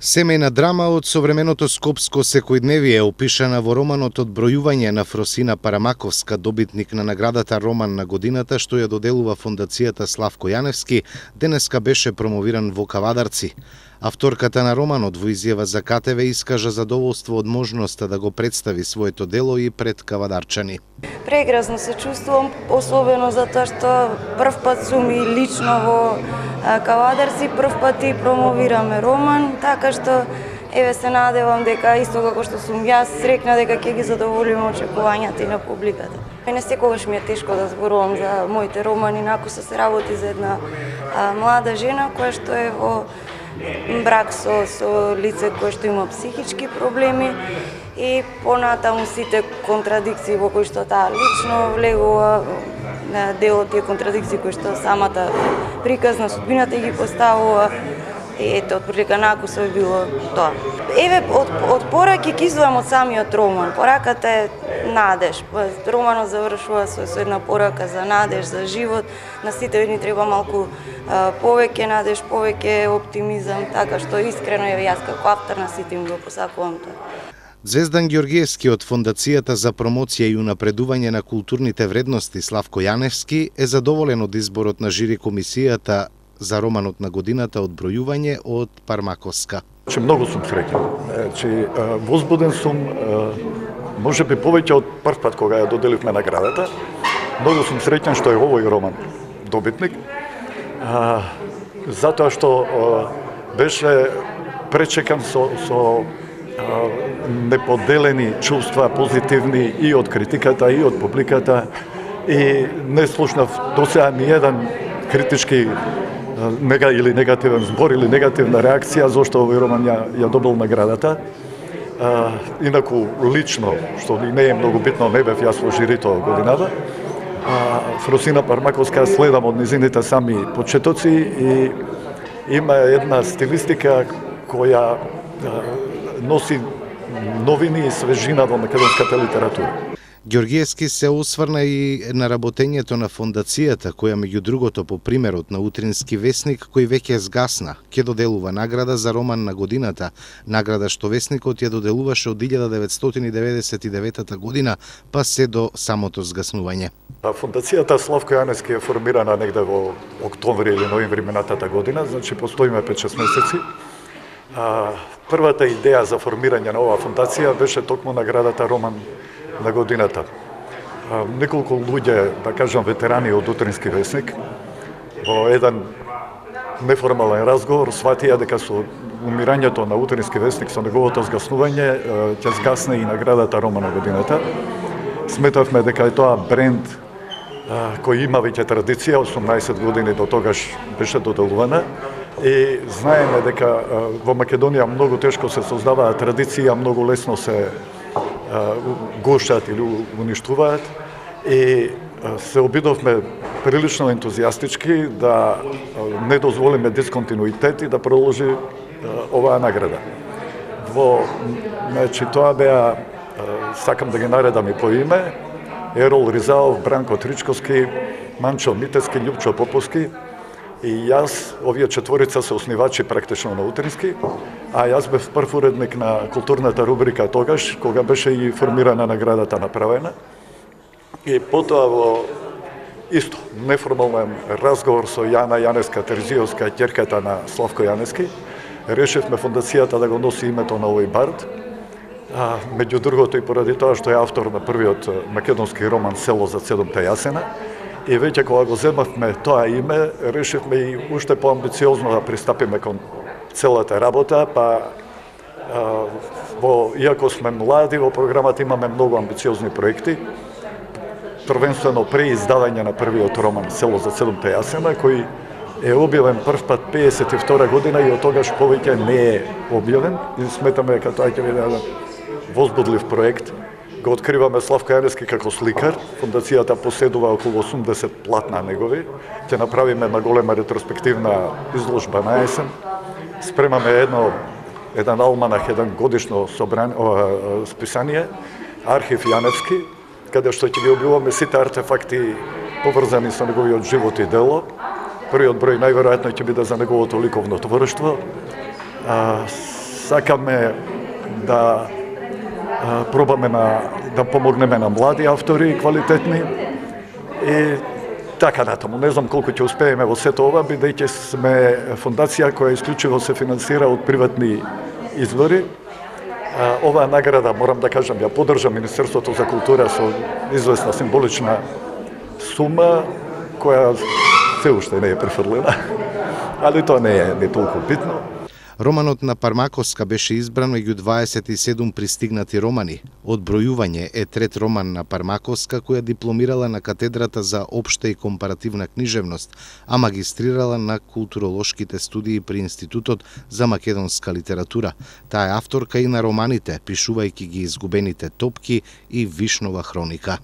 Семејна драма од современото скопско секојдневие е опишана во романот Одбројување на Фросина Парамаковска, добитник на наградата Роман на годината, што ја доделува Фондацијата Славко Јаневски, денеска беше промовиран во Кавадарци. Авторката на романот во изјава за КТВ искажа задоволство од можноста да го представи своето дело и пред кавадарчани. Прекрасно се чувствувам, особено затоа што прв пат сум и лично во Кавадарци, прв пат и промовираме роман, така што еве се надевам дека исто како што сум јас среќна дека ќе ги задоволиме очекувањата и на публиката. Мене секогаш ми е тешко да зборувам за моите романи, наку се работи за една млада жена која што е во брак со лице кое што има психички проблеми и понатаму сите контрадикции во кои што таа лично влегува, дел од тие контрадикции кои што самата приказна судбината ги поставува. И ето, отприлика накусо е било тоа. Еве, од пораки ќе извадам од самиот роман. Пораката е надеж. Романот завршува со една порака за надеж, за живот. На сите ни треба малку повеќе надеж, повеќе оптимизам, така што искрено еве јас како автор на сите им го посакувам тоа. Звездан Ѓоргиевски од Фондацијата за промоција и унапредување на културните вредности Славко Јаневски е задоволен од изборот на жири комисијата за романот на годината Одбројување од Пармаковска. Многу сум среќен. Возбуден сум, можеби повеќе од прв пат кога ја доделивме наградата. Многу сум среќен што е овој роман добитник, затоа што беше пречекан со неподелени чувства, позитивни и од критиката и од публиката, и не слушнав досега ни еден критички или негативен збор или негативна реакција зошто овој роман ја добил наградата. Инаку лично, што не е многу битно, не бев јас во жирито годината. Фросина Пармаковска следам од низините сами почетоци и има една стилистика која носи новини и свежина во македонската литература. Ѓоргиевски се осврна и на работењето на фондацијата, која меѓу другото по примерот на Утрински весник, кој веќе згасна, ќе доделува награда за роман на годината, награда што весникот ја доделуваше од 1999 година, па се до самото згаснување. Фондацијата Славко Јаневски е формирана негде во октомври или ноември минатата година, значи постоиме 5-6 месеци. Првата идеја за формирање на оваа фондација беше токму наградата Роман на годината. Неколку луѓе, да кажам ветерани од Утрински весник, во еден неформален разговор сватија дека со умирањето на Утрински весник, со неговото згаснување, ќе згасне и наградата Роман на годината. Сметавме дека е тоа бренд кој има веќе традиција, 18 години до тогаш беше доделувана, и знаеме дека во Македонија многу тешко се создаваат традиции, а многу лесно се гушат или уништуваат, и се обидовме прилично ентузијастички да не дозволиме дисконтинуитет и да продолжи оваа награда. Значи, тоа беа, сакам да ги наредам и по име, Ерол Ризаов, Бранко Тричковски, Манчо Митевски, Љупчо Поповски и јас. Овие четворица се основачи практично на Утрински, а јас бев прв уредник на културната рубрика тогаш, кога беше и формирана наградата направена. И потоа во исто неформален разговор со Јана Јаневска Терзиевска, ќерката на Славко Јаневски, решивме фондацијата да го носи името на овој бард. Меѓу другото и поради тоа што е автор на првиот македонски роман Село за 7 јасена. И веќе кога го земавме тоа име, решивме и уште поамбициозно да пристапиме кон целата работа, па иако сме млади, во програмата имаме многу амбициозни проекти. Првенствено преиздавање на првиот роман Село за 7 јасена, кој е објавен прв пат 52 година и од тогаш повеќе не е објавен. И сметаме дека тоа ќе биде еден возбудлив проект. Го откриваме Славко Јаневски како сликар. Фондацијата поседува околу 80 платна негови. Ќе направиме една голема ретроспективна изложба на есен. Спремаме еден алманах, еден годишно списание, Архив Јаневски, каде што ќе ги објавуваме сите артефакти поврзани со неговиот живот и дело. Првиот број најверојатно ќе биде за неговото ликовно творештво. сакаме да пробаме да помогнеме на млади автори, квалитетни, и така натаму. Не знам колку ќе успееме во сето ова, бидејќи сме фондација која исклучиво се финансира од приватни извори. Оваа награда, морам да кажам, ја поддржа Министерството за култура со известна символична сума, која се уште не е префрлена, али тоа не е толку битно. Романот на Пармаковска беше избран меѓу 27 пристигнати романи. Одбројување е трет роман на Пармаковска, која дипломирала на катедрата за општа и компаративна книжевност, а магистрирала на културолошките студии при Институтот за македонска литература. Таа е авторка и на романите, пишувајќи ги Изгубените топки и Вишнова хроника.